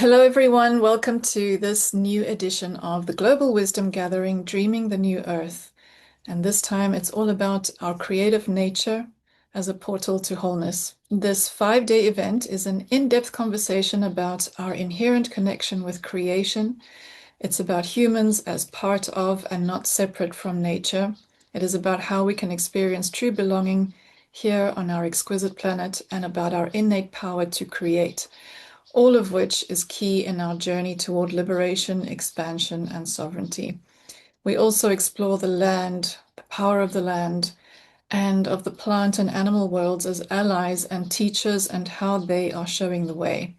Hello, everyone. Welcome to this new edition of the Global Wisdom Gathering, Dreaming the New Earth. And this time it's all about our creative nature as a portal to wholeness. This 5-day event is an in-depth conversation about our inherent connection with creation. It's about humans as part of and not separate from nature. It is about how we can experience true belonging here on our exquisite planet and about our innate power to create, all of which is key in our journey toward liberation, expansion, and sovereignty. We also explore the land, the power of the land, and of the plant and animal worlds as allies and teachers and how they are showing the way.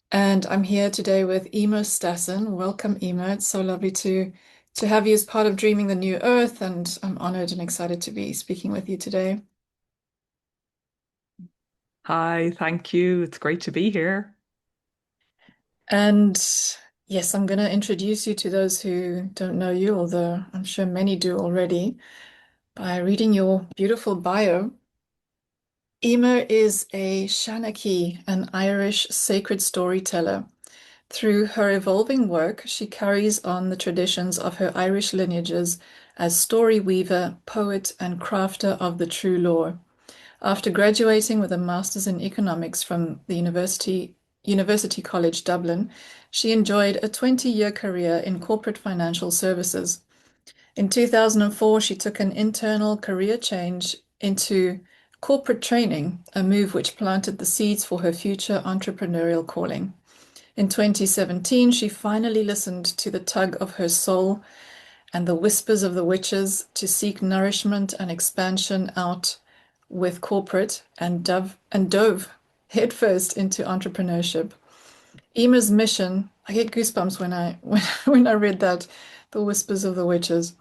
And I'm here today with Emer Stassen. Welcome, Emer. It's so lovely to have you as part of Dreaming the New Earth, and I'm honored and excited to be speaking with you today. Hi, thank you. It's great to be here. And yes, I'm going to introduce you to those who don't know you, although I'm sure many do already, by reading your beautiful bio. Emer is a Shanachie, an Irish sacred storyteller. Through her evolving work, she carries on the traditions of her Irish lineages as story weaver, poet, and crafter of the true lore. After graduating with a master's in economics from the University College Dublin, she enjoyed a 20-year career in corporate financial services. In 2004, she took an internal career change into corporate training, a move which planted the seeds for her future entrepreneurial calling. In 2017, she finally listened to the tug of her soul and the whispers of the witches to seek nourishment and expansion out with corporate and dove headfirst into entrepreneurship. Emer's mission, I get goosebumps when I when I read that, the whispers of the witches.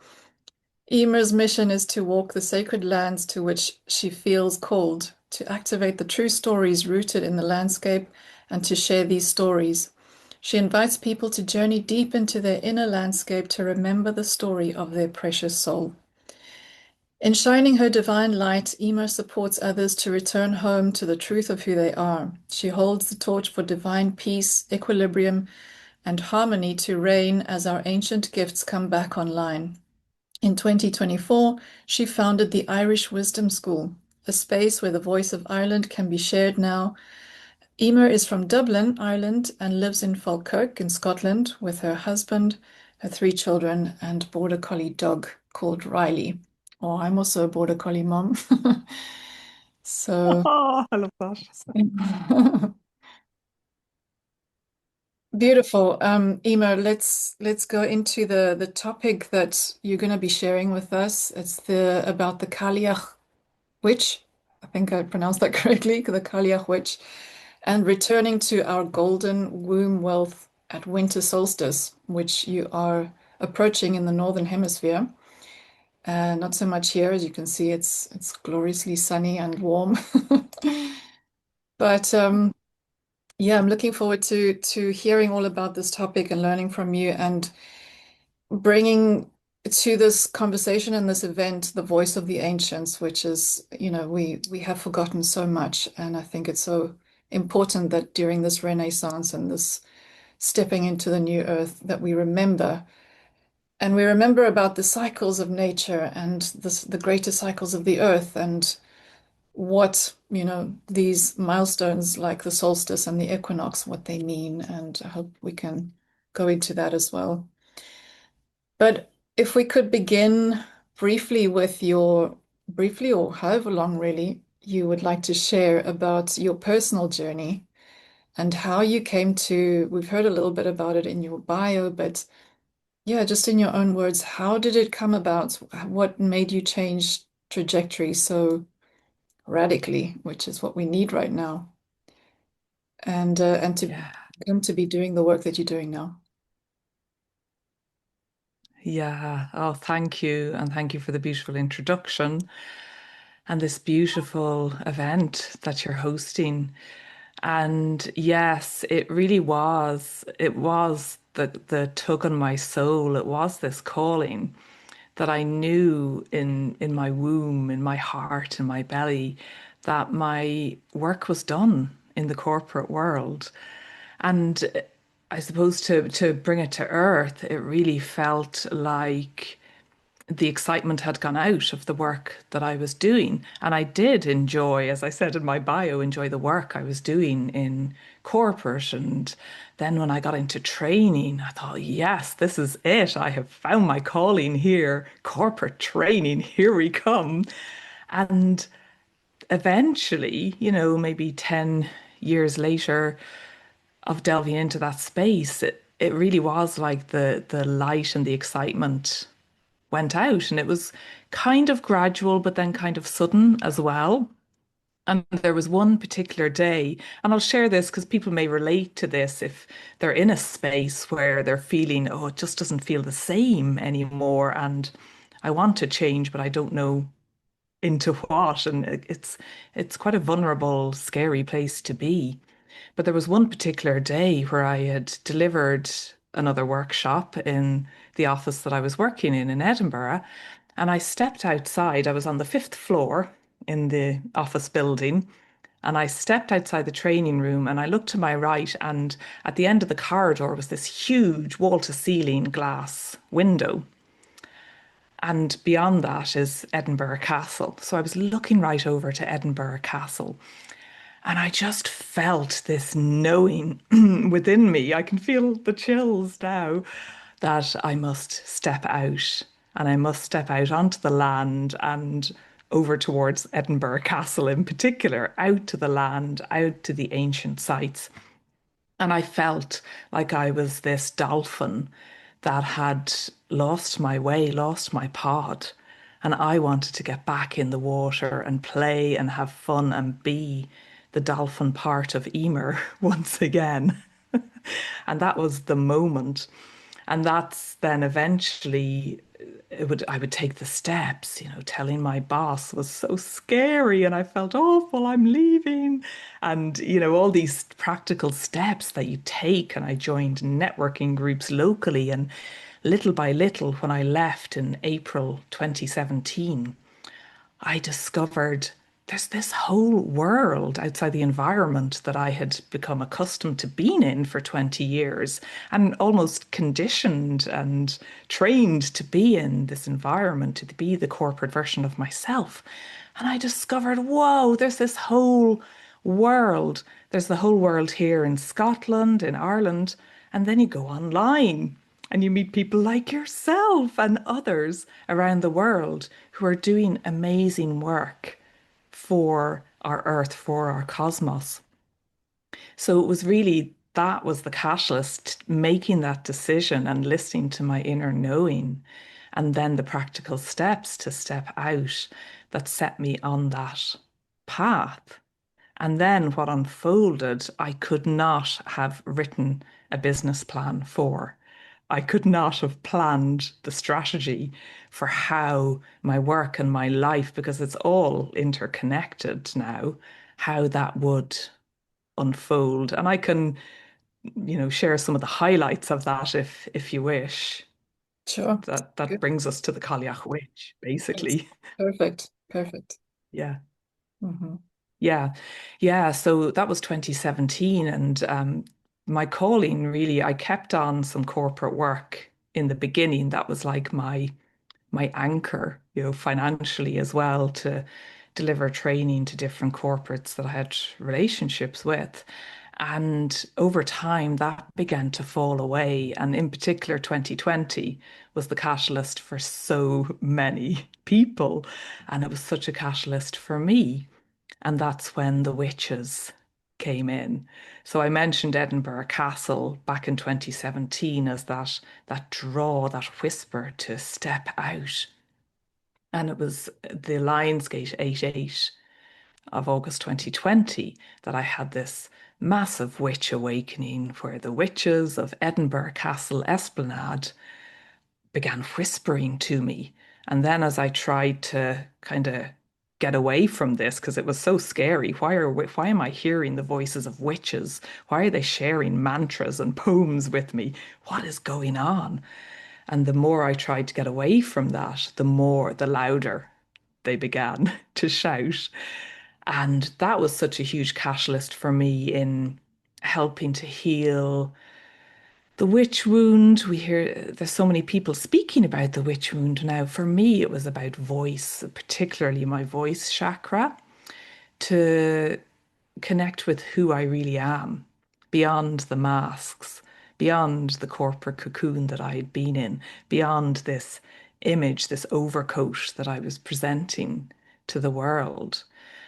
Emer's mission is to walk the sacred lands to which she feels called, to activate the true stories rooted in the landscape and to share these stories. She invites people to journey deep into their inner landscape to remember the story of their precious soul. In shining her divine light, Emer supports others to return home to the truth of who they are. She holds the torch for divine peace, equilibrium, and harmony to reign as our ancient gifts come back online. In 2024, she founded the Irish Wisdom School, a space where the voice of Ireland can be shared now. Emer is from Dublin, Ireland, and lives in Falkirk in Scotland with her husband, her 3 children, and border collie dog called Riley. Oh, I'm also a border collie mom. So Oh, I love that. beautiful. Emer, let's go into the topic that you're going to be sharing with us. It's the about the Cailleach Witch. I think I pronounced that correctly, the Cailleach Witch, and returning to our golden womb wealth at winter solstice, which you are approaching in the northern hemisphere. Not so much here, as you can see, it's gloriously sunny and warm. But yeah, I'm looking forward to hearing all about this topic and learning from you and bringing to this conversation and this event the voice of the ancients, which is, we have forgotten so much, and I think it's so important that during this Renaissance and this stepping into the new earth that we remember. And we remember about the cycles of nature and the greater cycles of the earth and what, these milestones like the solstice and the equinox, what they mean. And I hope we can go into that as well. But if we could begin briefly with briefly or however long really, you would like to share about your personal journey and how you came to, we've heard a little bit about it in your bio, but yeah, just in your own words, how did it come about? What made you change trajectory so radically, which is what we need right now, and to Yeah. come to be doing the work that you're doing now. Yeah. Oh, thank you. And thank you for the beautiful introduction and this beautiful event that you're hosting. And yes, it really was. It was the tug on my soul. It was this calling that I knew in my womb, in my heart, in my belly, that my work was done in the corporate world. And I suppose to bring it to earth, it really felt like the excitement had gone out of the work that I was doing. And I did enjoy, as I said in my bio, enjoy the work I was doing in corporate. And then when I got into training, I thought, yes, this is it. I have found my calling here. Corporate training, here we come. And eventually, maybe 10 years later of delving into that space, it really was like the light and the excitement went out, and it was kind of gradual but then kind of sudden as well. And there was one particular day, and I'll share this because people may relate to this if they're in a space where they're feeling, oh, it just doesn't feel the same anymore, and I want to change but I don't know into what. And it's quite a vulnerable, scary place to be. But there was one particular day where I had delivered another workshop in the office that I was working in Edinburgh. And I stepped outside. I was on the fifth floor in the office building. And I stepped outside the training room and I looked to my right. And at the end of the corridor was this huge wall to ceiling glass window. And beyond that is Edinburgh Castle. So I was looking right over to Edinburgh Castle. And I just felt this knowing within me. I can feel the chills now that I must step out and I must step out onto the land and over towards Edinburgh Castle in particular, out to the land, out to the ancient sites. And I felt like I was this dolphin that had lost my way, lost my pod. And I wanted to get back in the water and play and have fun and be the dolphin part of Emer once again. And that was the moment. And that's then eventually I would take the steps, telling my boss was so scary and I felt awful, I'm leaving. And, all these practical steps that you take. And I joined networking groups locally. And little by little, when I left in April 2017, I discovered there's this whole world outside the environment that I had become accustomed to being in for 20 years and almost conditioned and trained to be in this environment, to be the corporate version of myself. And I discovered, whoa, there's this whole world. There's the whole world here in Scotland, in Ireland, and then you go online and you meet people like yourself and others around the world who are doing amazing work for our Earth, for our cosmos. So it was really that was the catalyst, making that decision and listening to my inner knowing, and then the practical steps to step out that set me on that path. And then what unfolded, I could not have written a business plan for. I could not have planned the strategy for how my work and my life, because it's all interconnected now, how that would unfold. And I can, share some of the highlights of that if you wish. Sure. That Good. brings us to the Cailleach Witch, Yes. basically. Perfect. Perfect. Yeah. Hmm. Yeah, yeah. So that was 2017, and my calling really, I kept on some corporate work in the beginning. That was like my anchor, financially as well to deliver training to different corporates that I had relationships with. And over time, that began to fall away. And in particular, 2020 was the catalyst for so many people. And it was such a catalyst for me. And that's when the witches came in. So I mentioned Edinburgh Castle back in 2017 as that draw, that whisper to step out. And it was the Lionsgate 8/8 of August 2020 that I had this massive witch awakening where the witches of Edinburgh Castle Esplanade began whispering to me. And then as I tried to kind of get away from this because it was so scary, why am I hearing the voices of witches? Why are they sharing mantras and poems with me? What is going on? And the more I tried to get away from that, the louder they began to shout. And that was such a huge catalyst for me in helping to heal The witch wound, we hear there's so many people speaking about the witch wound now. For me, it was about voice, particularly my voice chakra, to connect with who I really am beyond the masks, beyond the corporate cocoon that I had been in, beyond this image, this overcoat that I was presenting to the world.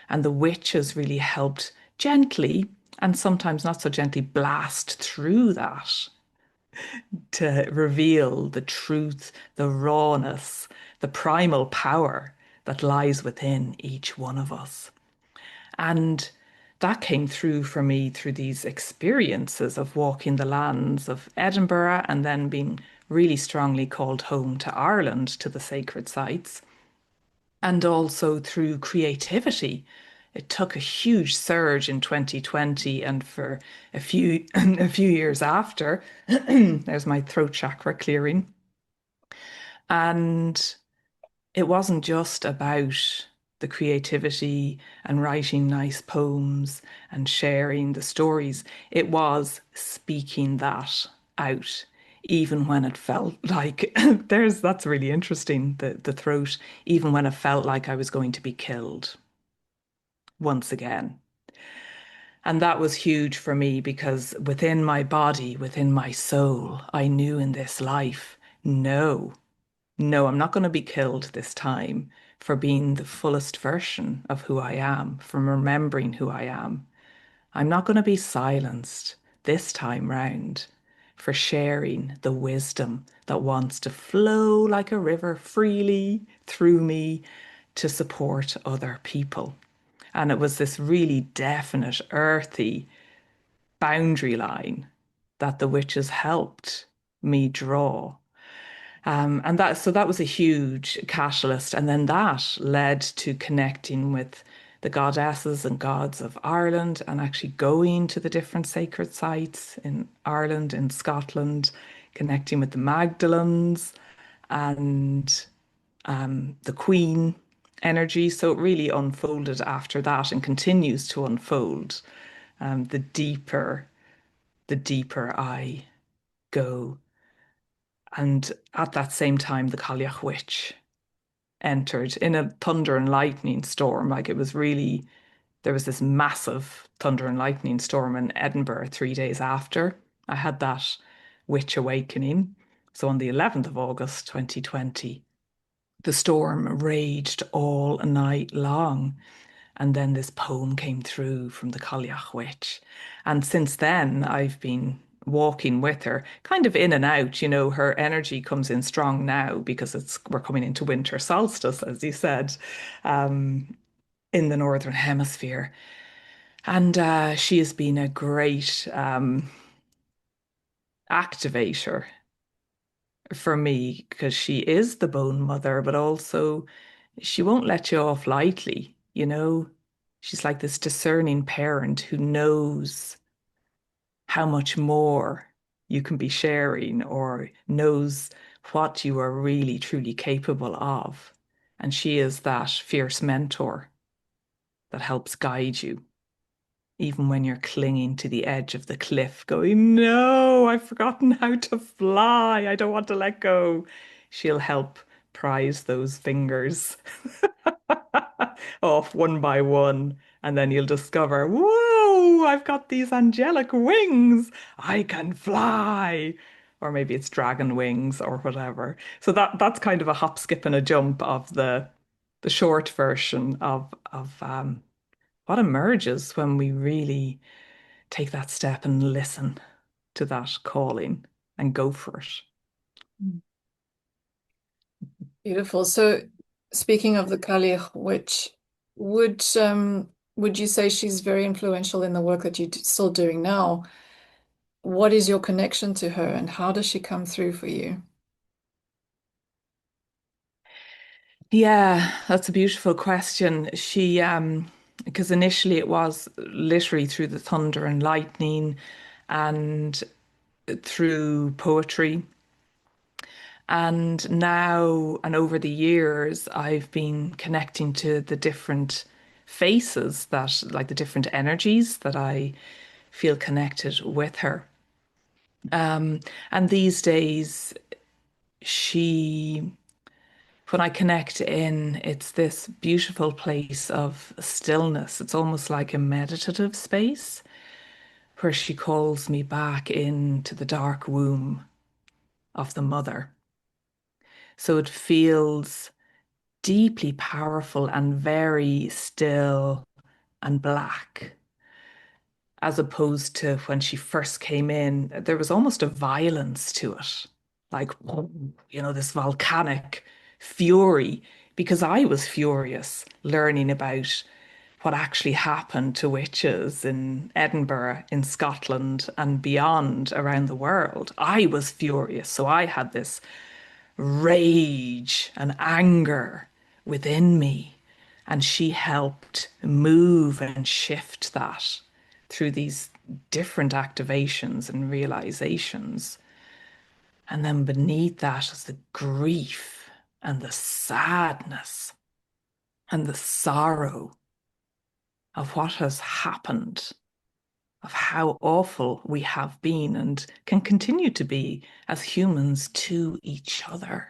And the witch has really helped gently and sometimes not so gently blast through that to reveal the truth, the rawness, the primal power that lies within each one of us. And that came through for me through these experiences of walking the lands of Edinburgh and then being really strongly called home to Ireland, to the sacred sites, and also through creativity. It took a huge surge in 2020 and for a few a few years after. There's my throat chakra clearing. And it wasn't just about the creativity and writing nice poems and sharing the stories. It was speaking that out, even when it felt like that's really interesting, the throat, even when it felt like I was going to be killed once again. And that was huge for me because within my body, within my soul, I knew in this life, no. No, I'm not going to be killed this time for being the fullest version of who I am, from remembering who I am. I'm not going to be silenced this time round for sharing the wisdom that wants to flow like a river freely through me to support other people. And it was this really definite, earthy boundary line that the witches helped me draw. And that was a huge catalyst. And then that led to connecting with the goddesses and gods of Ireland and actually going to the different sacred sites in Ireland, in Scotland, connecting with the Magdalens and the Queen energy. So it really unfolded after that and continues to unfold. The deeper I go. And at that same time, the Cailleach Witch entered in a thunder and lightning storm. Like it was really, there was this massive thunder and lightning storm in Edinburgh 3 days after I had that witch awakening. So on the 11th of August, 2020, the storm raged all night long. And then this poem came through from the Cailleach Witch. And since then, I've been walking with her, kind of in and out. You know, her energy comes in strong now because we're coming into winter solstice, as you said, in the Northern Hemisphere. And she has been a great activator for me because she is the bone mother, but also she won't let you off lightly, you know. She's like this discerning parent who knows how much more you can be sharing or knows what you are really truly capable of. And she is that fierce mentor that helps guide you, even when you're clinging to the edge of the cliff, going, no, I've forgotten how to fly. I don't want to let go. She'll help prize those fingers off one by one. And then you'll discover, whoa, I've got these angelic wings. I can fly. Or maybe it's dragon wings or whatever. So that's kind of a hop, skip, and a jump of the short version of what emerges when we really take that step and listen to that calling and go for it. Beautiful. So, speaking of the Cailleach Witch, would you say she's very influential in the work that you're still doing now? What is your connection to her, and how does she come through for you? Yeah, that's a beautiful question. Because initially it was literally through the thunder and lightning and through poetry. And now and over the years, I've been connecting to the different faces like the different energies that I feel connected with her. Um, and these days, she, when I connect in, it's this beautiful place of stillness. It's almost like a meditative space where she calls me back into the dark womb of the mother. So it feels deeply powerful and very still and black, as opposed to when she first came in, there was almost a violence to it, like, this volcanic fury, because I was furious learning about what actually happened to witches in Edinburgh, in Scotland, and beyond around the world. I was furious. So I had this rage and anger within me. And she helped move and shift that through these different activations and realizations. And then beneath that is the grief and the sadness and the sorrow of what has happened, of how awful we have been and can continue to be as humans to each other.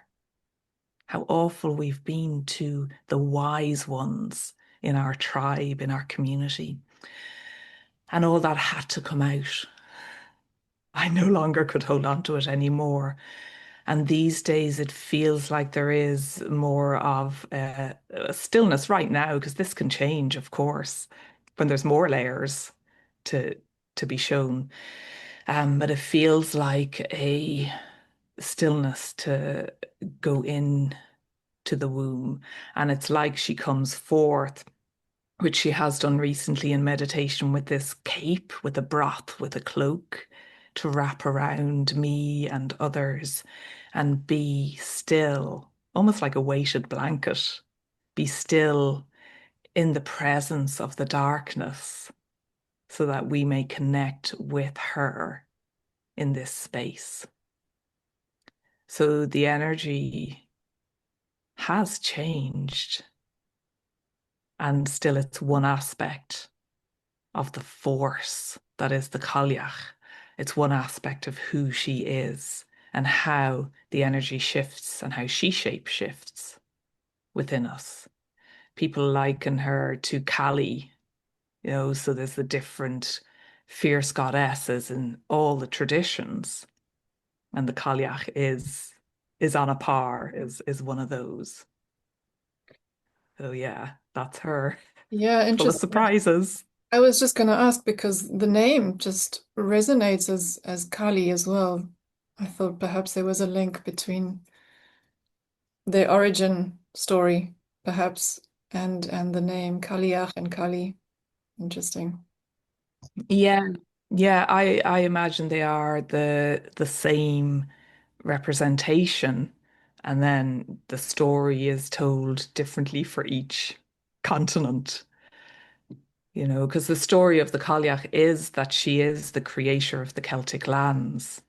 How awful we've been to the wise ones in our tribe, in our community. And all that had to come out. I no longer could hold on to it anymore. And these days, it feels like there is more of a stillness right now, because this can change, of course, when there's more layers to to be shown. But it feels like a stillness to go in to the womb. And it's like she comes forth, which she has done recently in meditation, with this cape, with a broth, with a cloak to wrap around me and others and be still, almost like a weighted blanket. Be still in the presence of the darkness so that we may connect with her in this space. So the energy has changed, and still it's one aspect of the force that is the Cailleach. It's one aspect of who she is and how the energy shifts and how she shape shifts within us. People liken her to Kali, so there's the different fierce goddesses in all the traditions, and the Cailleach is on a par, is one of those. So yeah, that's her, Yeah, full of interesting. surprises. I was just going to ask because the name just resonates as Kali as well. I thought perhaps there was a link between the origin story, perhaps, and the name Cailleach and Kali. Interesting. Yeah, yeah, I imagine they are the same representation, and then the story is told differently for each continent, because the story of the Cailleach is that she is the creator of the Celtic lands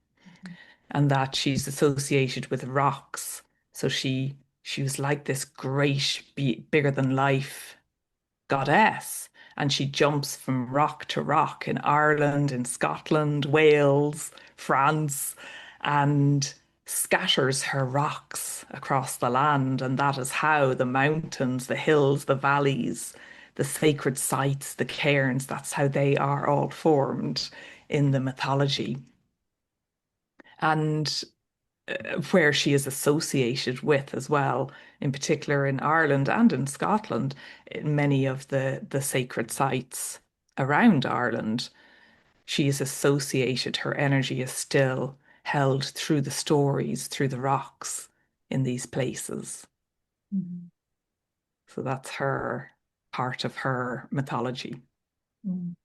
and that she's associated with rocks. So she was like this great, bigger than life goddess. And she jumps from rock to rock in Ireland, in Scotland, Wales, France, and scatters her rocks across the land. And that is how the mountains, the hills, the valleys, the sacred sites, the cairns, that's how they are all formed in the mythology. And where she is associated with as well, in particular in Ireland and in Scotland, in many of the sacred sites around Ireland, she is associated, her energy is still held through the stories, through the rocks in these places. Mhm. So that's her part of her mythology. Mm.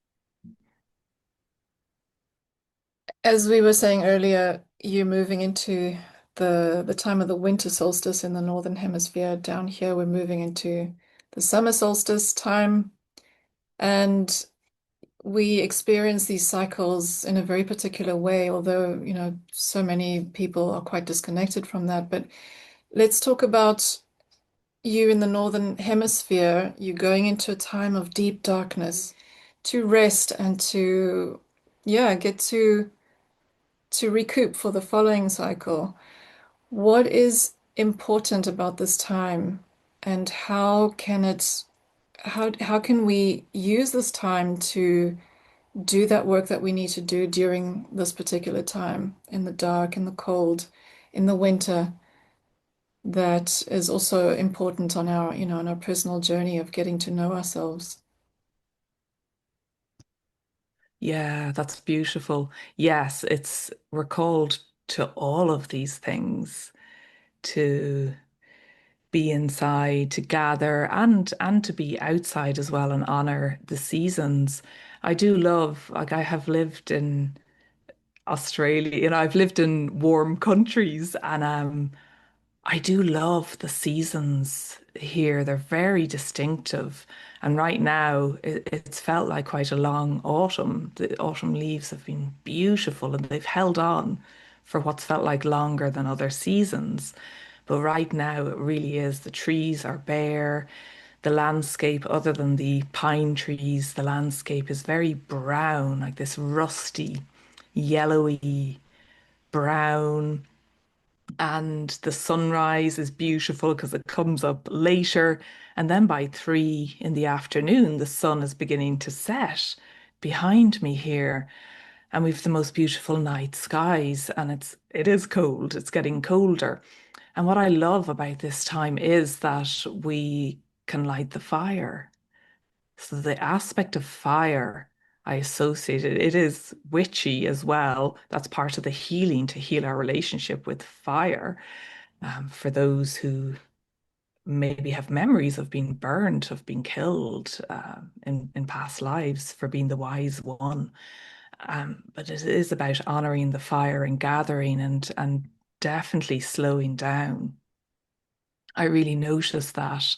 As we were saying earlier, you're moving into the time of the winter solstice in the northern hemisphere. Down here, we're moving into the summer solstice time, and we experience these cycles in a very particular way, although, so many people are quite disconnected from that. But let's talk about you in the northern hemisphere. You're going into a time of deep darkness to rest and to, yeah, get to to recoup for the following cycle, what is important about this time and how can we use this time to do that work that we need to do during this particular time in the dark, in the cold, in the winter, that is also important on our, on our personal journey of getting to know ourselves. Yeah, that's beautiful. Yes, we're called to all of these things, to be inside, to gather and to be outside as well and honor the seasons. I do love, like I have lived in Australia, I've lived in warm countries and I do love the seasons here. They're very distinctive. And right now, it's felt like quite a long autumn. The autumn leaves have been beautiful and they've held on for what's felt like longer than other seasons. But right now, it really is. The trees are bare. The landscape, other than the pine trees, the landscape is very brown, like this rusty, yellowy brown, and the sunrise is beautiful because it comes up later. And then by 3 in the afternoon, the sun is beginning to set behind me here. And we've the most beautiful night skies, and it is cold. It's getting colder. And what I love about this time is that we can light the fire. So the aspect of fire I associated, it is witchy as well. That's part of the healing to heal our relationship with fire. For those who maybe have memories of being burned, of being killed in past lives for being the wise one. But it is about honoring the fire and gathering and definitely slowing down. I really noticed that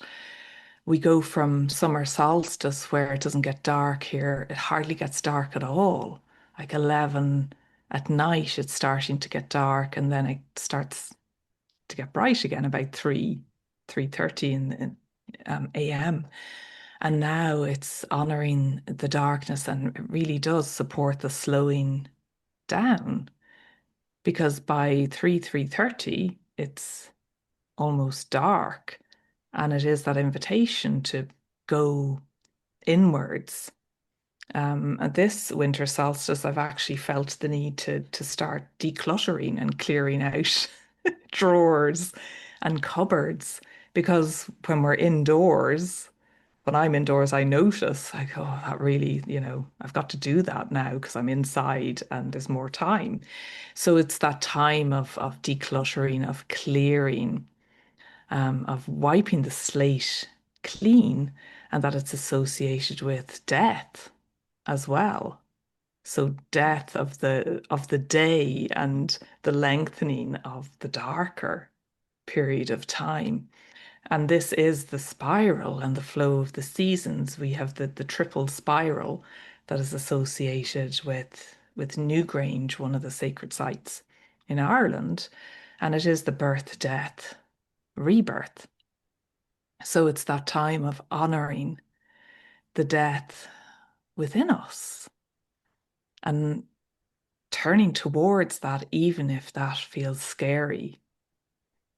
we go from summer solstice where it doesn't get dark here, it hardly gets dark at all. Like 11 at night, it's starting to get dark, and then it starts to get bright again about 3:30 in a.m. And now it's honoring the darkness, and it really does support the slowing down because by 3:30 it's almost dark, and it is that invitation to go inwards. And this winter solstice, I've actually felt the need to start decluttering and clearing out drawers and cupboards because when I'm indoors, I notice like, oh, that really, I've got to do that now because I'm inside and there's more time. So it's that time of decluttering, of clearing, of wiping the slate clean, and that it's associated with death as well. So death of the day and the lengthening of the darker period of time. And this is the spiral and the flow of the seasons. We have the triple spiral that is associated with Newgrange, one of the sacred sites in Ireland. And it is the birth, death, rebirth. So it's that time of honoring the death within us and turning towards that, even if that feels scary,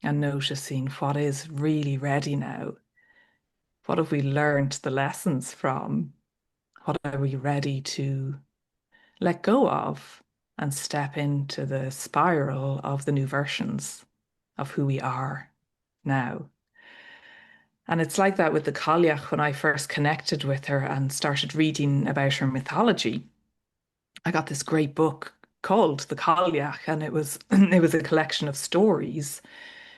and noticing what is really ready now. What have we learned the lessons from? What are we ready to let go of and step into the spiral of the new versions of who we are now? And it's like that with the Cailleach when I first connected with her and started reading about her mythology. I got this great book called The Cailleach, and it was it was a collection of stories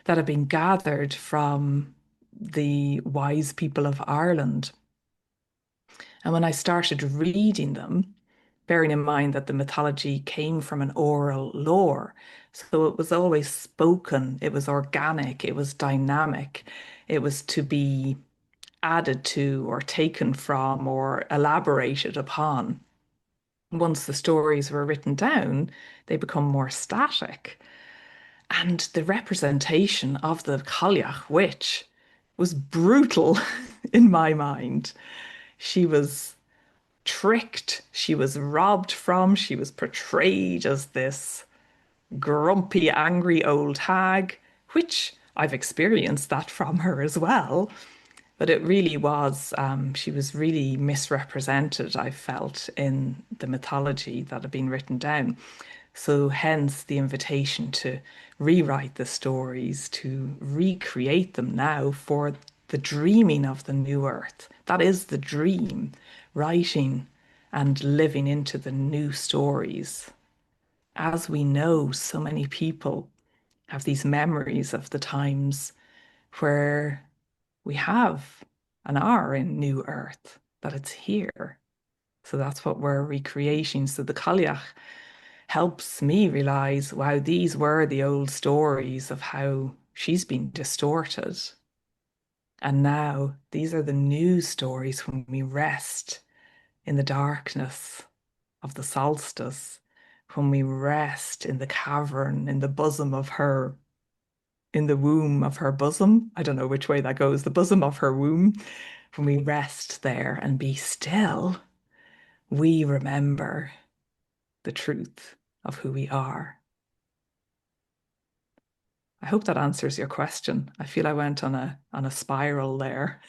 that had been gathered from the wise people of Ireland. And when I started reading them, bearing in mind that the mythology came from an oral lore, so it was always spoken, it was organic, it was dynamic, it was to be added to or taken from or elaborated upon. Once the stories were written down, they become more static. And the representation of the Cailleach Witch was brutal in my mind. She was tricked, she was robbed from, she was portrayed as this. grumpy, angry old hag, which I've experienced that from her as well. But it really was, she was really misrepresented, I felt, in the mythology that had been written down. So, hence the invitation to rewrite the stories, to recreate them now for the dreaming of the new earth. That is the dream, writing and living into the new stories. As we know, so many people have these memories of the times where we have and are in new earth, that it's here. So that's what we're recreating. So the Cailleach helps me realize, wow, these were the old stories of how she's been distorted. And now these are the new stories when we rest in the darkness of the solstice, when we rest in the cavern, in the bosom of her, in the womb of her bosom. I don't know which way that goes, the bosom of her womb. When we rest there and be still, we remember the truth of who we are. I hope that answers your question. I feel I went on a spiral there,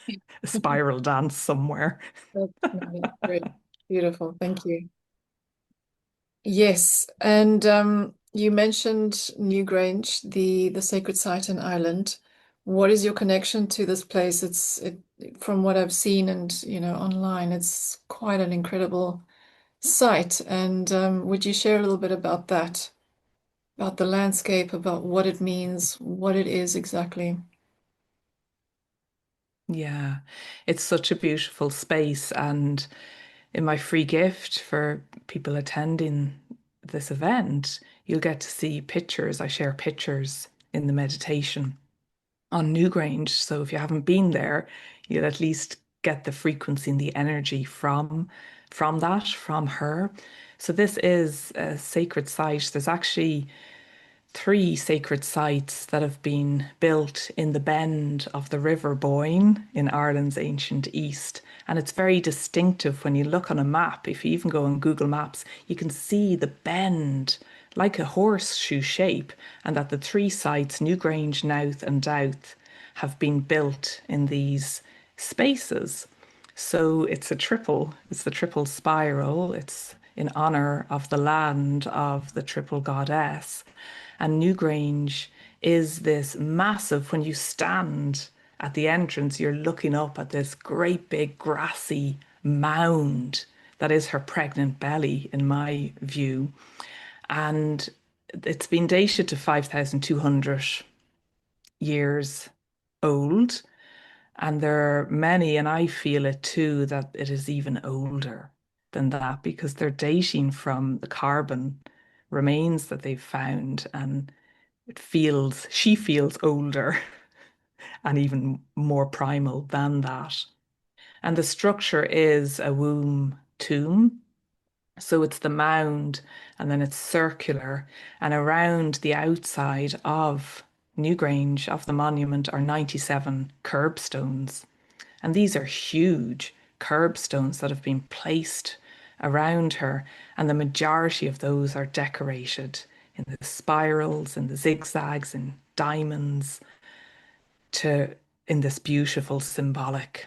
a spiral dance somewhere. That's great. Beautiful. Thank you. Yes, and you mentioned Newgrange, the sacred site in Ireland. What is your connection to this place? From what I've seen and online, it's quite an incredible site. And would you share a little bit about that, about the landscape, about what it means, what it is exactly? Yeah, it's such a beautiful space. And in my free gift for people attending this event, you'll get to see pictures. I share pictures in the meditation on Newgrange. So if you haven't been there, you'll at least get the frequency and the energy from her. So this is a sacred site. There's actually three sacred sites that have been built in the bend of the River Boyne in Ireland's ancient east. And it's very distinctive when you look on a map. If you even go on Google Maps, you can see the bend like a horseshoe shape, and that the three sites, Newgrange, Nowth, and Douth, have been built in these spaces. So it's the triple spiral. It's in honor of the land of the triple goddess. And Newgrange is this massive, when you stand at the entrance, you're looking up at this great big grassy mound that is her pregnant belly, in my view. And it's been dated to 5,200 years old. And there are many, and I feel it too, that it is even older than that because they're dating from the carbon remains that they've found. And she feels older and even more primal than that. And the structure is a womb tomb. So it's the mound and then it's circular. And around the outside of Newgrange, of the monument, are 97 curbstones. And these are huge curbstones that have been placed around her. And the majority of those are decorated in the spirals and the zigzags and diamonds to in this beautiful symbolic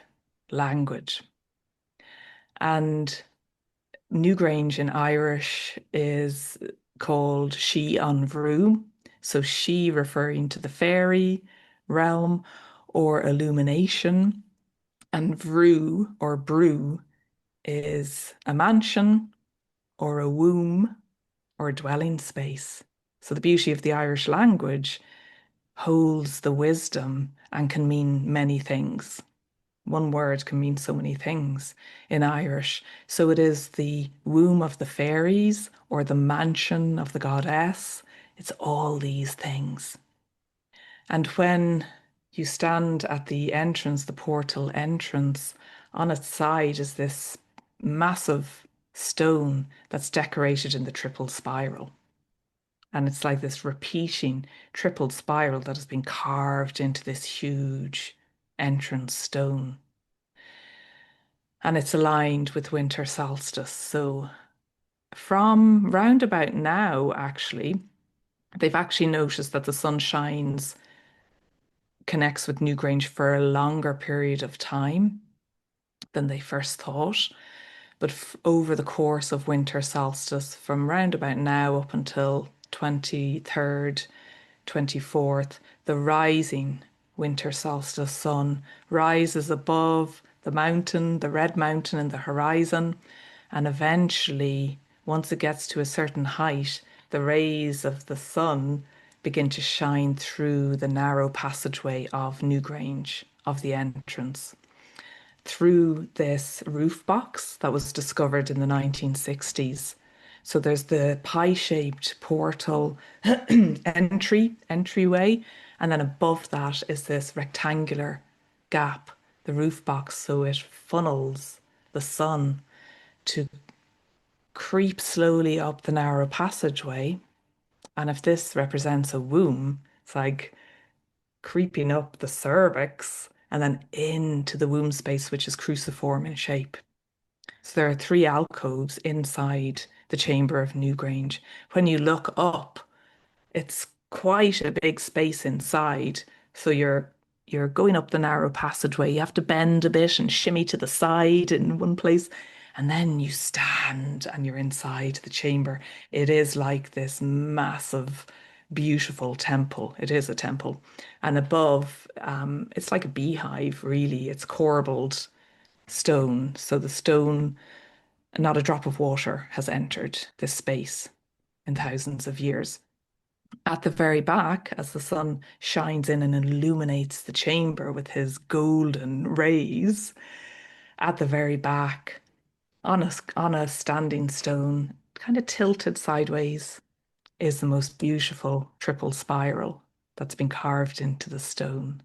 language. And Newgrange in Irish is called she on Bhrú. So she referring to the fairy realm or illumination. And Bhrú or Bhrú is a mansion or a womb or a dwelling space. So the beauty of the Irish language holds the wisdom and can mean many things. One word can mean so many things in Irish. So it is the womb of the fairies or the mansion of the goddess. It's all these things. And when you stand at the entrance, the portal entrance, on its side is this massive stone that's decorated in the triple spiral. And it's like this repeating triple spiral that has been carved into this huge entrance stone. And it's aligned with winter solstice. So from round about now, actually, they've actually noticed that the sun shines, connects with Newgrange for a longer period of time than they first thought. But over the course of winter solstice, from round about now up until 23rd, 24th, the rising winter solstice sun rises above the mountain, the red mountain in the horizon, and eventually, once it gets to a certain height, the rays of the sun begin to shine through the narrow passageway of Newgrange, of the entrance, through this roof box that was discovered in the 1960s. So there's the pie-shaped portal entryway, and then above that is this rectangular gap, the roof box, so it funnels the sun to creep slowly up the narrow passageway. And if this represents a womb, it's like creeping up the cervix and then into the womb space, which is cruciform in shape. So there are three alcoves inside the chamber of Newgrange. When you look up, it's quite a big space inside. So you're going up the narrow passageway. You have to bend a bit and shimmy to the side in one place. And then you stand and you're inside the chamber. It is like this massive, beautiful temple. It is a temple. And above, it's like a beehive, really. It's corbelled stone. So the stone, not a drop of water has entered this space in thousands of years. At the very back, as the sun shines in and illuminates the chamber with his golden rays, at the very back, on a standing stone, kind of tilted sideways, is the most beautiful triple spiral that's been carved into the stone.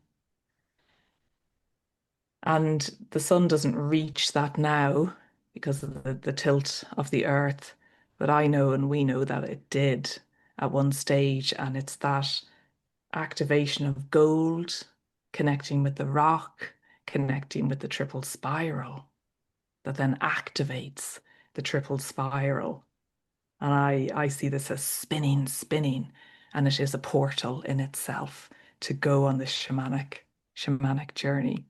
And the sun doesn't reach that now because of the tilt of the earth, but I know and we know that it did at one stage, and it's that activation of gold, connecting with the rock, connecting with the triple spiral that then activates the triple spiral. And I see this as spinning, spinning, and it is a portal in itself to go on this shamanic journey.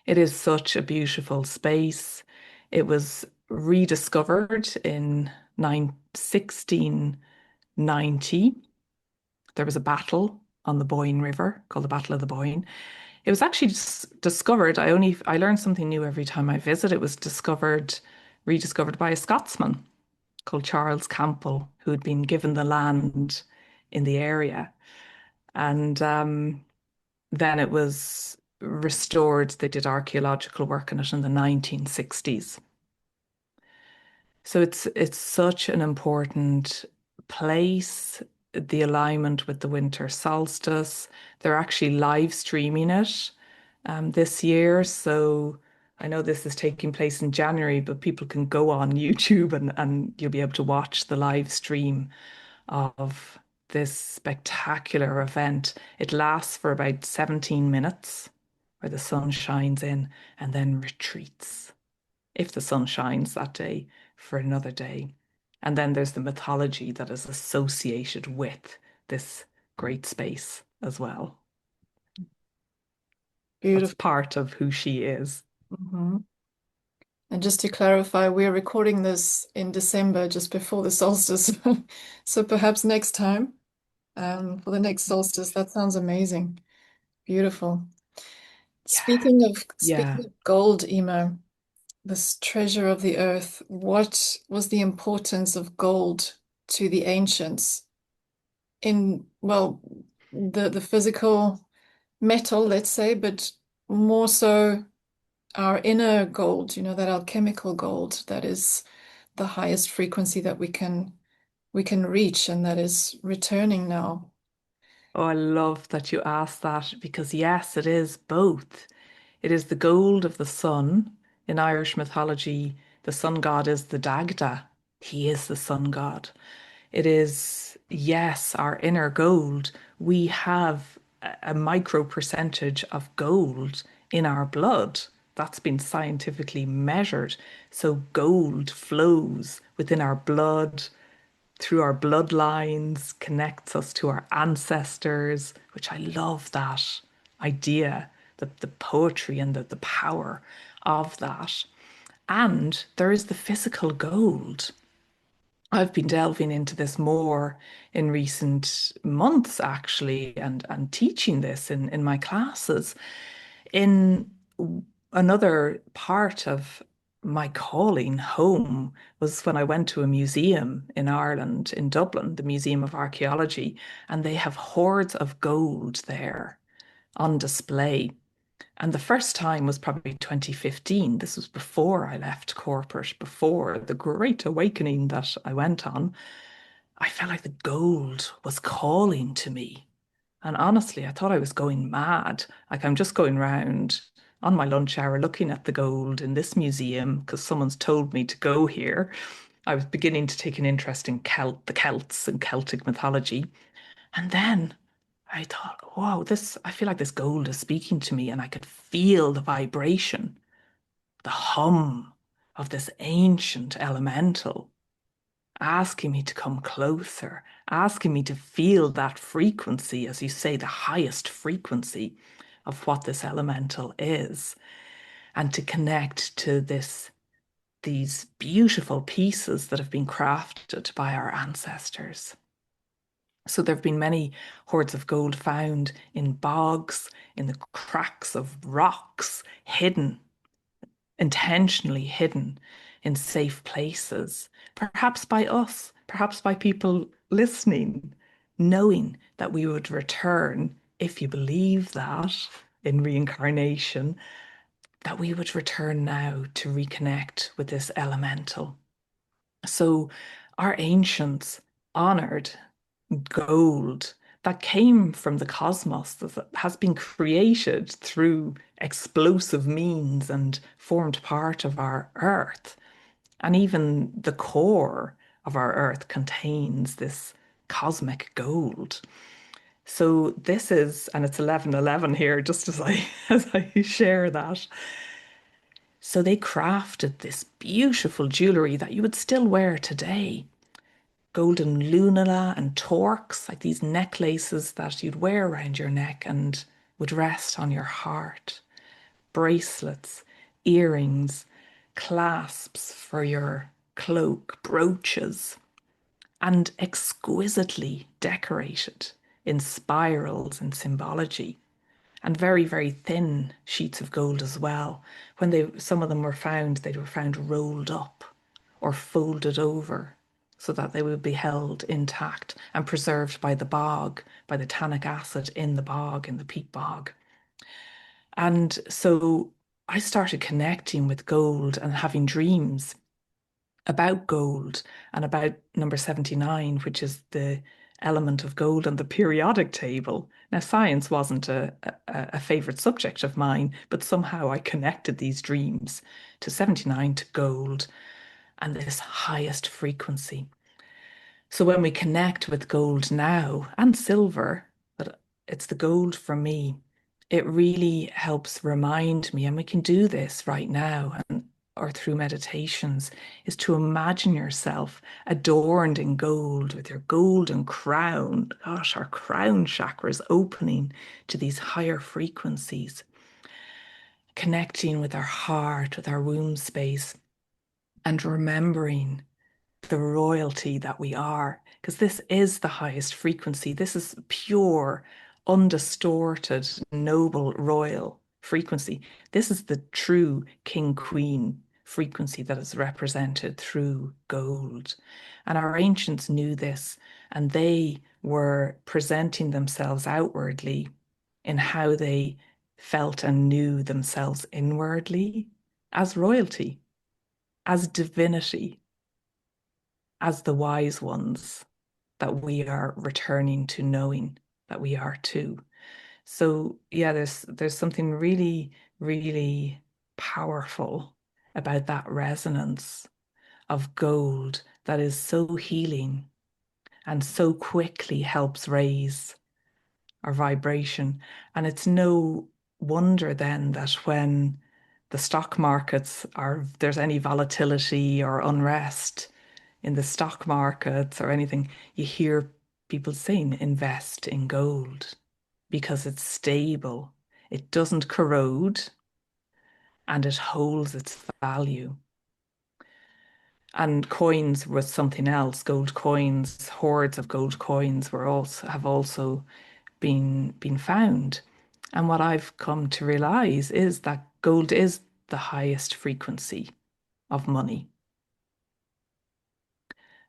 It is such a beautiful space. It was rediscovered in 1690. There was a battle on the Boyne River called the Battle of the Boyne. It was actually discovered. I learned something new every time I visit. It was rediscovered by a Scotsman called Charles Campbell, who had been given the land in the area. And then it was restored. They did archaeological work on it in the 1960s. So it's such an important place, the alignment with the winter solstice. They're actually live streaming it this year. So I know this is taking place in January, but people can go on YouTube and you'll be able to watch the live stream of this spectacular event. It lasts for about 17 minutes, where the sun shines in and then retreats, if the sun shines that day, for another day. And then there's the mythology that is associated with this great space as well. That's Beautiful. part of who she is. Mhm. And just to clarify, we're recording this in December, just before the solstice. So perhaps next time, for the next solstice. That sounds amazing. Beautiful. Yeah, Speaking yeah. of gold, Emo, this treasure of the earth, what was the importance of gold to the ancients in, well, the physical metal, let's say, but more so our inner gold, that alchemical gold that is the highest frequency that we can reach, and that is returning now. Oh, I love that you asked that because, yes, it is both. It is the gold of the sun. In Irish mythology, the sun god is the Dagda. He is the sun god. It is, yes, our inner gold. We have a micro percentage of gold in our blood. That's been scientifically measured. So gold flows within our blood, through our bloodlines, connects us to our ancestors, which I love that idea, the poetry and the power of that. And there is the physical gold. I've been delving into this more in recent months, actually, and teaching this in my classes. In another part of my calling home was when I went to a museum in Ireland, in Dublin, the Museum of Archaeology, and they have hoards of gold there on display. And the first time was probably 2015. This was before I left corporate, before the great awakening that I went on. I felt like the gold was calling to me. And honestly, I thought I was going mad. Like I'm just going round on my lunch hour looking at the gold in this museum because someone's told me to go here. I was beginning to take an interest in the Celts and Celtic mythology. And then I thought, wow, I feel like this gold is speaking to me, and I could feel the vibration, the hum of this ancient elemental asking me to come closer, asking me to feel that frequency, as you say, the highest frequency of what this elemental is, and to connect to these beautiful pieces that have been crafted by our ancestors. So there have been many hoards of gold found in bogs, in the cracks of rocks, hidden, intentionally hidden in safe places, perhaps by us, perhaps by people listening, knowing that we would return, if you believe that in reincarnation, that we would return now to reconnect with this elemental. So our ancients honored gold that came from the cosmos, that has been created through explosive means and formed part of our earth. And even the core of our earth contains this cosmic gold. So this is, and it's 11:11 here, just as I as I share that. So they crafted this beautiful jewelry that you would still wear today, golden lunula and torques, like these necklaces that you'd wear around your neck and would rest on your heart, bracelets, earrings, clasps for your cloak, brooches, and exquisitely decorated in spirals and symbology, and very, very thin sheets of gold as well. When some of them were found, they were found rolled up or folded over so that they would be held intact and preserved by the bog, by the tannic acid in the bog, in the peat bog. And so I started connecting with gold and having dreams about gold and about number 79, which is the element of gold on the periodic table. Now, science wasn't a favorite subject of mine, but somehow I connected these dreams to 79, to gold, and this highest frequency. So when we connect with gold now and silver, but it's the gold for me, it really helps remind me, and we can do this right now and or through meditations, is to imagine yourself adorned in gold with your golden crown. Gosh, our crown chakra is opening to these higher frequencies, connecting with our heart, with our womb space, and remembering the royalty that we are, because this is the highest frequency. This is pure, undistorted, noble, royal frequency. This is the true king queen frequency that is represented through gold. And our ancients knew this, and they were presenting themselves outwardly in how they felt and knew themselves inwardly as royalty, as divinity, as the wise ones that we are returning to knowing that we are too. So yeah, there's something really, really powerful about that resonance of gold that is so healing and so quickly helps raise our vibration. And it's no wonder then that when the stock markets there's any volatility or unrest, in the stock markets or anything, you hear people saying invest in gold because it's stable, it doesn't corrode, and it holds its value. And coins was something else. Gold coins, hoards of gold coins were also have also been found. And what I've come to realize is that gold is the highest frequency of money.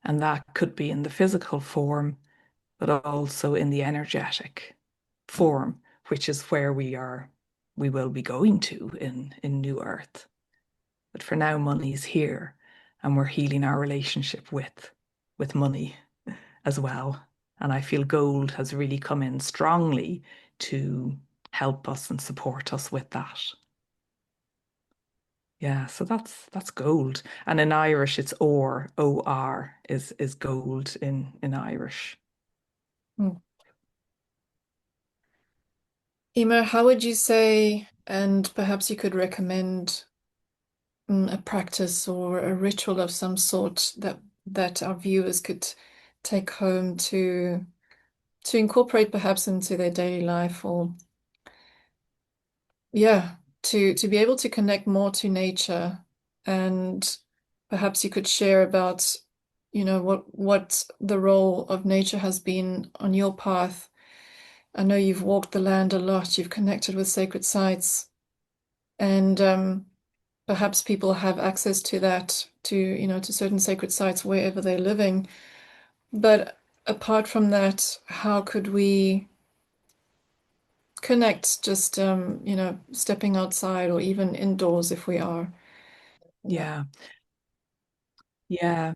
And that could be in the physical form, but also in the energetic form, which is where we will be going to in New Earth. But for now, money's here, and we're healing our relationship with money as well. And I feel gold has really come in strongly to help us and support us with that. Yeah, so that's gold. And in Irish it's or, O-R is gold in Irish. Mm. Emer, how would you say, and perhaps you could recommend a practice or a ritual of some sort that our viewers could take home to incorporate perhaps into their daily life, or yeah, to be able to connect more to nature. And perhaps you could share about, what the role of nature has been on your path. I know you've walked the land a lot, you've connected with sacred sites, and perhaps people have access to that, to certain sacred sites wherever they're living. But apart from that, how could we connect just, stepping outside or even indoors if we are? Yeah. Yeah.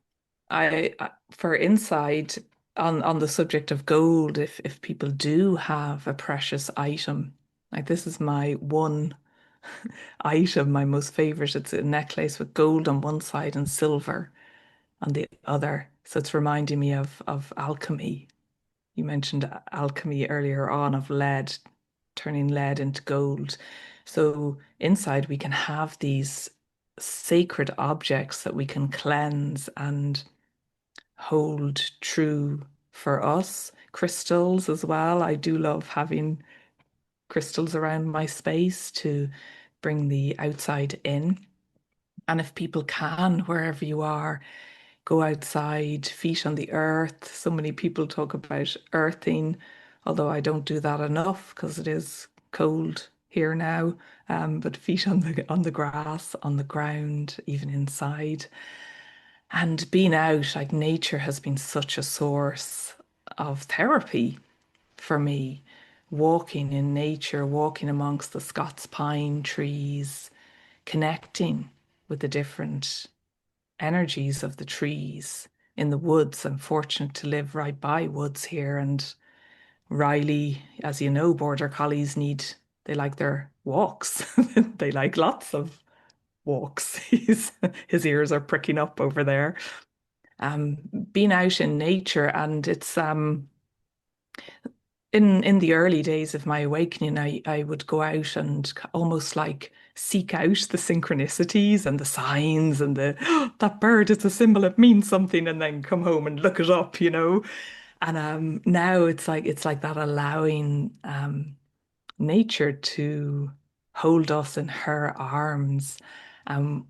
Yeah. For inside on the subject of gold, if people do have a precious item, like this is my one item, my most favorite. It's a necklace with gold on one side and silver on the other. So it's reminding me of alchemy. You mentioned alchemy earlier on of lead, turning lead into gold. So inside we can have these sacred objects that we can cleanse and hold true for us. Crystals as well. I do love having crystals around my space to bring the outside in. And if people can, wherever you are, go outside, feet on the earth. So many people talk about earthing, although I don't do that enough because it is cold here now. But feet on the grass, on the ground, even inside. And being out, like nature has been such a source of therapy for me. Walking in nature, walking amongst the Scots pine trees, connecting with the different energies of the trees in the woods. I'm fortunate to live right by woods here. And Riley, as you know, border collies they like their walks. They like lots of walks. His ears are pricking up over there. Being out in nature, and it's in the early days of my awakening, I would go out and almost like seek out the synchronicities and the signs and the that bird is a symbol, it means something, and then come home and look it up. And now it's like that allowing nature to hold us in her arms. Um,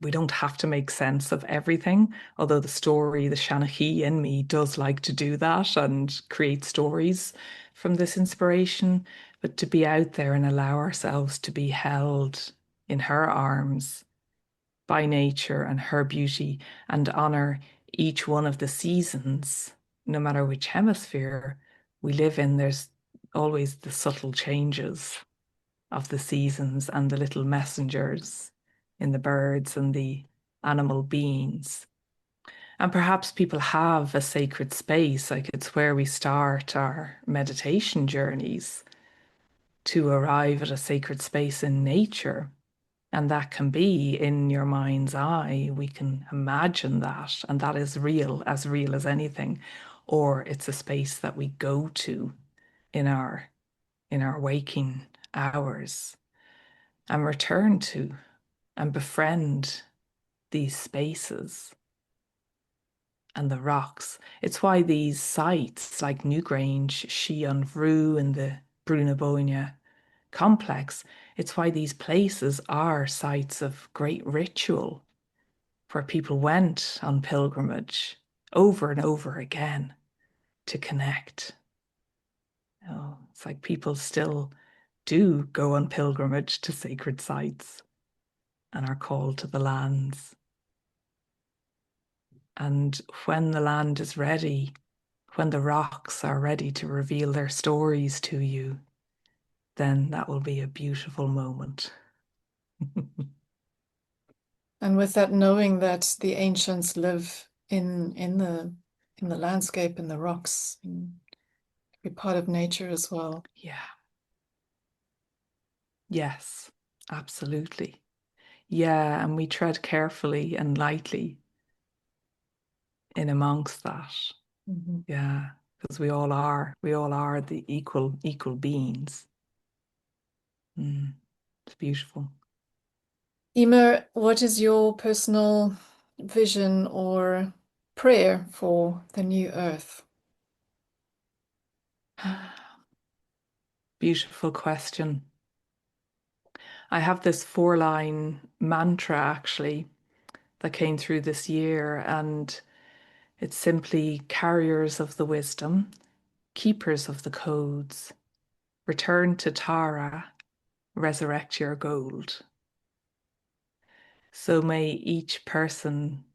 we don't have to make sense of everything, although the Shanachie in me does like to do that and create stories from this inspiration. But to be out there and allow ourselves to be held in her arms by nature and her beauty and honor each one of the seasons, no matter which hemisphere we live in, there's always the subtle changes of the seasons and the little messengers in the birds and the animal beings. And perhaps people have a sacred space, like it's where we start our meditation journeys to arrive at a sacred space in nature. And that can be in your mind's eye. We can imagine that, and that is real as anything. Or it's a space that we go to in our waking hours and return to and befriend these spaces. and the rocks. It's why these sites like Newgrange, Bhrú and the Bhrú Complex, it's why these places are sites of great ritual where people went on pilgrimage over and over again to connect. Oh, it's like people still do go on pilgrimage to sacred sites and are called to the lands. And when the land is ready, when the rocks are ready to reveal their stories to you, then that will be a beautiful moment. And with that knowing that the ancients live in the landscape, in the rocks, in every part of nature as well. Yeah. Yes, absolutely. Yeah, and we tread carefully and lightly in amongst that. Mhm. Yeah, because we all are the equal beings. It's beautiful. Emer, what is your personal vision or prayer for the new earth? Beautiful question. I have this 4-line mantra actually that came through this year, and it's simply carriers of the wisdom, keepers of the codes, return to Tara, resurrect your gold. So may each person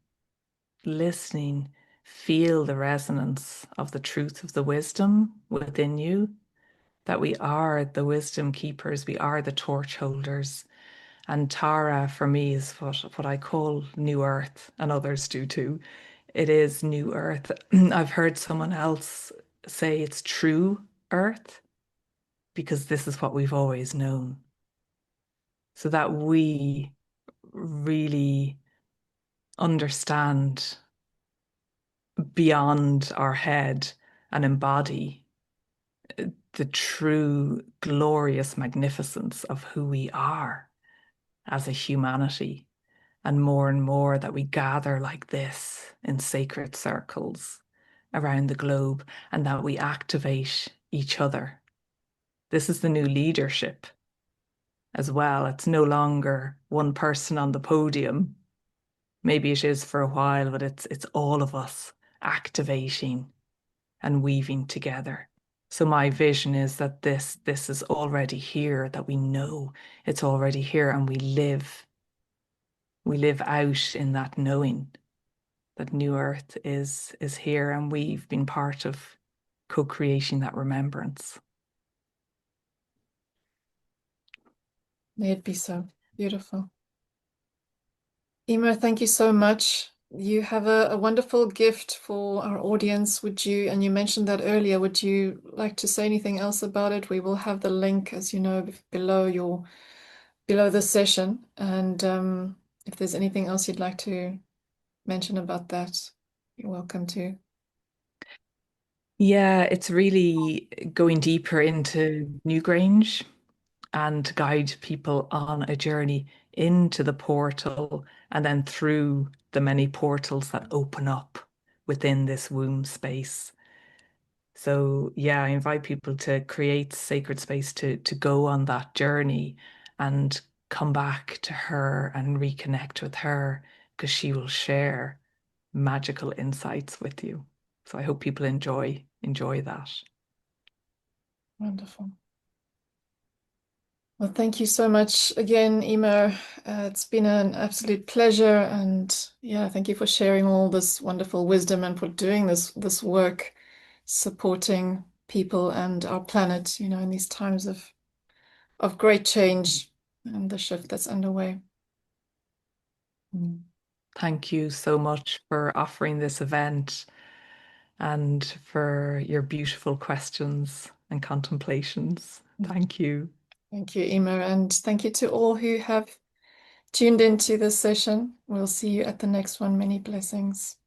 listening feel the resonance of the truth of the wisdom within you, that we are the wisdom keepers, we are the torch holders. And Tara for me is what I call New Earth, and others do too. It is New Earth. I've heard someone else say it's true Earth because this is what we've always known. So that we really understand beyond our head and embody the true glorious magnificence of who we are as a humanity, and more that we gather like this in sacred circles around the globe and that we activate each other. This is the new leadership as well. It's no longer one person on the podium. Maybe it is for a while, but it's all of us activating and weaving together. So my vision is that this is already here, that we know it's already here, and we live out in that knowing that New Earth is here, and we've been part of co-creating that remembrance. May it be so. Beautiful. Emer, thank you so much. You have a wonderful gift for our audience. And you mentioned that earlier, would you like to say anything else about it? We will have the link, as you know, below the session. And if there's anything else you'd like to mention about that, you're welcome to. Yeah, it's really going deeper into Newgrange and to guide people on a journey into the portal and then through the many portals that open up within this womb space. So yeah, I invite people to create sacred space to go on that journey and come back to her and reconnect with her because she will share magical insights with you. So I hope people enjoy that. Wonderful. Well, thank you so much again, Emer. It's been an absolute pleasure, and yeah, thank you for sharing all this wonderful wisdom and for doing this work, supporting people and our planet, in these times of great change and the shift that's underway. Mm. Thank you so much for offering this event and for your beautiful questions and contemplations. Thank you. Thank you, Emer, and thank you to all who have tuned into this session. We'll see you at the next one. Many blessings.